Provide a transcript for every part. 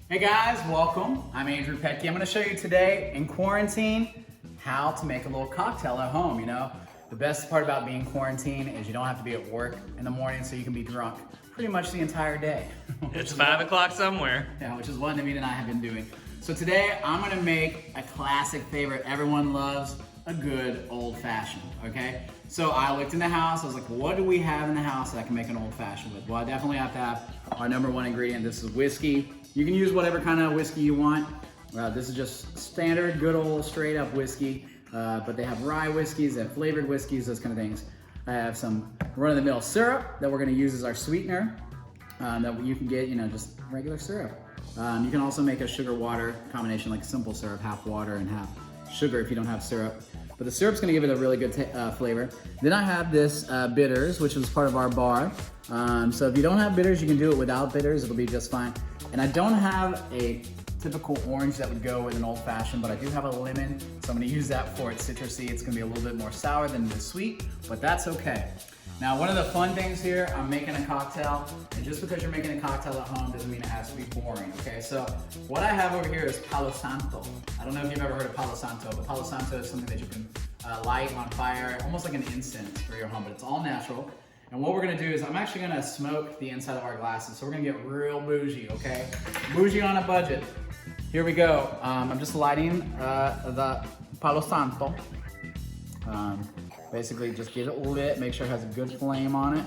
Hey guys, welcome. I'm Andrew Pettke. I'm gonna show you today in quarantine how to make a little cocktail at home. You know, the best part about being quarantined is you don't have to be at work in the morning, so you can be drunk pretty much the entire day. It's 5 o'clock somewhere. Yeah, which is what Navin and I have been doing. So today I'm gonna make a classic favorite everyone loves, a good old fashioned, okay? So I looked in the house, I was like, what do we have in the house that I can make an old fashioned with? Well, I definitely have to have our number one ingredient. This is whiskey. You can use whatever kind of whiskey you want. This is just standard, good old straight up whiskey, but they have rye whiskeys, they have flavored whiskeys, those kind of things. I have some run-of-the-mill syrup that we're gonna use as our sweetener that you can get, just regular syrup. You can also make a sugar-water combination, like simple syrup, half water and half sugar if you don't have syrup. But the syrup's gonna give it a really good flavor. Then I have this bitters, which is part of our bar. So if you don't have bitters, you can do it without bitters, it'll be just fine. And I don't have a typical orange that would go with an old fashioned, but I do have a lemon, so I'm gonna use that for its citrusy. It's gonna be a little bit more sour than the sweet, but that's okay. Now, one of the fun things here, I'm making a cocktail, and just because you're making a cocktail at home doesn't mean it has to be boring, okay? So what I have over here is palo santo. I don't know if you've ever heard of palo santo, but palo santo is something that you can light on fire, almost like an incense for your home, but it's all natural. And what we're gonna do is I'm actually gonna smoke the inside of our glasses, so we're gonna get real bougie, okay? Bougie on a budget. Here we go. I'm just lighting the palo santo. Basically, just get it lit, make sure it has a good flame on it.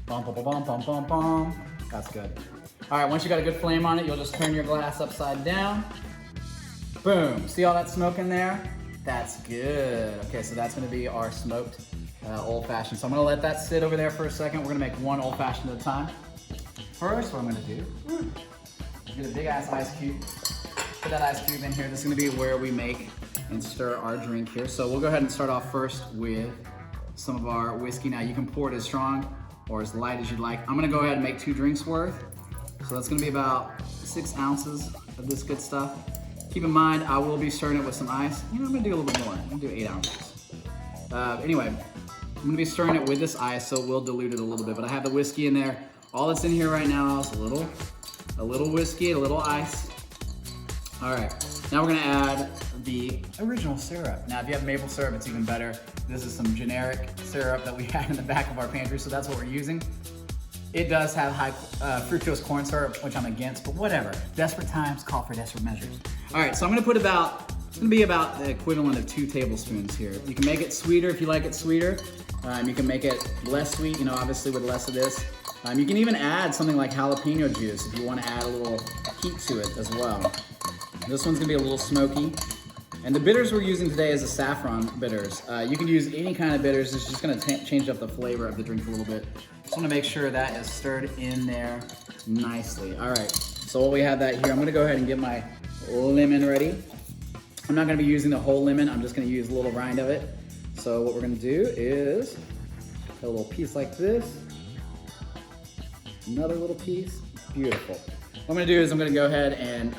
Bum, bum, bum, bum, bum, bum. That's good. All right, once you got a good flame on it, you'll just turn your glass upside down. Boom, see all that smoke in there? That's good. Okay, so that's gonna be our smoked old fashioned. So I'm gonna let that sit over there for a second. We're gonna make one old fashioned at a time. First, what I'm gonna do, get a big ass ice cube. Put that ice cube in here. This is gonna be where we make and stir our drink here. So we'll go ahead and start off first with some of our whiskey. Now you can pour it as strong or as light as you'd like. I'm gonna go ahead and make 2 drinks worth. So that's gonna be about 6 ounces of this good stuff. Keep in mind, I will be stirring it with some ice. I'm gonna do a little bit more. I'm gonna do 8 ounces. Anyway, I'm gonna be stirring it with this ice, so we'll dilute it a little bit, but I have the whiskey in there. All that's in here right now is a little whiskey, a little ice. All right, now we're gonna add the original syrup. Now, if you have maple syrup, it's even better. This is some generic syrup that we had in the back of our pantry, so that's what we're using. It does have high fructose corn syrup, which I'm against, but whatever. Desperate times call for desperate measures. All right, so I'm gonna put it's gonna be about the equivalent of 2 tablespoons here. You can make it sweeter if you like it sweeter. You can make it less sweet, obviously with less of this. You can even add something like jalapeno juice if you wanna add a little heat to it as well. This one's gonna be a little smoky. And the bitters we're using today is the saffron bitters. You can use any kind of bitters. It's just gonna change up the flavor of the drink a little bit. Just wanna make sure that is stirred in there nicely. All right, so while we have that here, I'm gonna go ahead and get my lemon ready. I'm not gonna be using the whole lemon, I'm just gonna use a little rind of it. So what we're gonna do is cut a little piece like this. Another little piece, beautiful. What I'm gonna do is I'm gonna go ahead and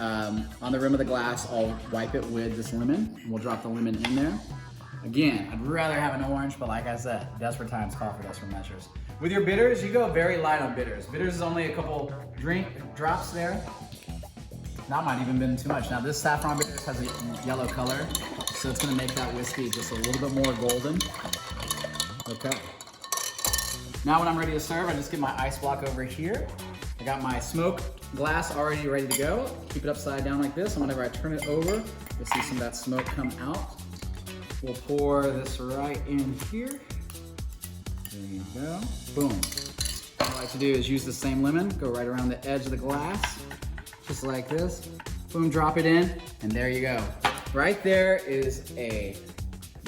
on the rim of the glass, I'll wipe it with this lemon. We'll drop the lemon in there. Again, I'd rather have an orange, but like I said, desperate times call for desperate measures. With your bitters, you go very light on bitters. Bitters is only a couple drops there. That might even been too much. Now this saffron bitters has a yellow color, so it's gonna make that whiskey just a little bit more golden. Okay. Now when I'm ready to serve, I just get my ice block over here. I got my smoke glass already ready to go. Keep it upside down like this, and whenever I turn it over, you'll see some of that smoke come out. We'll pour this right in here. There you go, boom. What I like to do is use the same lemon, go right around the edge of the glass, just like this. Boom, drop it in, and there you go. Right there is a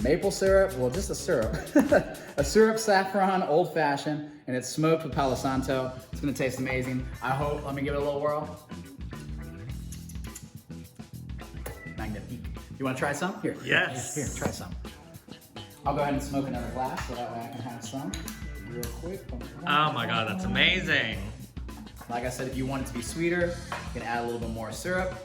maple syrup, well, just a syrup. A syrup saffron old fashioned, and it's smoked with palo santo. It's gonna taste amazing. I hope. Let me give it a little whirl. Magnifique. You wanna try some? Here. Yes. Here, try some. I'll go ahead and smoke another glass so that way I can have some real quick. Oh my God, that's amazing. Like I said, if you want it to be sweeter, you can add a little bit more syrup.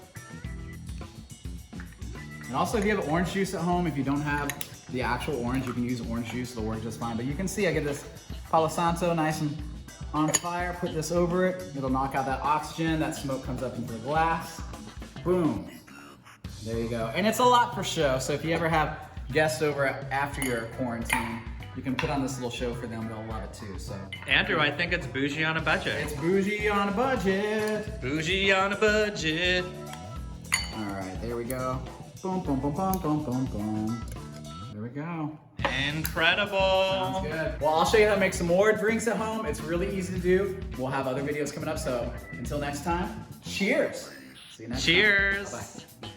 And also, if you have orange juice at home, if you don't have the actual orange, you can use orange juice, it'll work just fine. But you can see I get this palo santo nice and on fire, put this over it. It'll knock out that oxygen, that smoke comes up into the glass. Boom. There you go. And it's a lot for show, so if you ever have guests over after your quarantine, you can put on this little show for them. They'll love it too. So Andrew, I think it's bougie on a budget. it's bougie on a budget. Bougie on a budget. All right, there we go. Boom, boom, boom, boom, boom, boom, boom. There we go. Incredible. Sounds good. Well, I'll show you how to make some more drinks at home. It's really easy to do. We'll have other videos coming up. So until next time, cheers. See you next time. Cheers. Bye.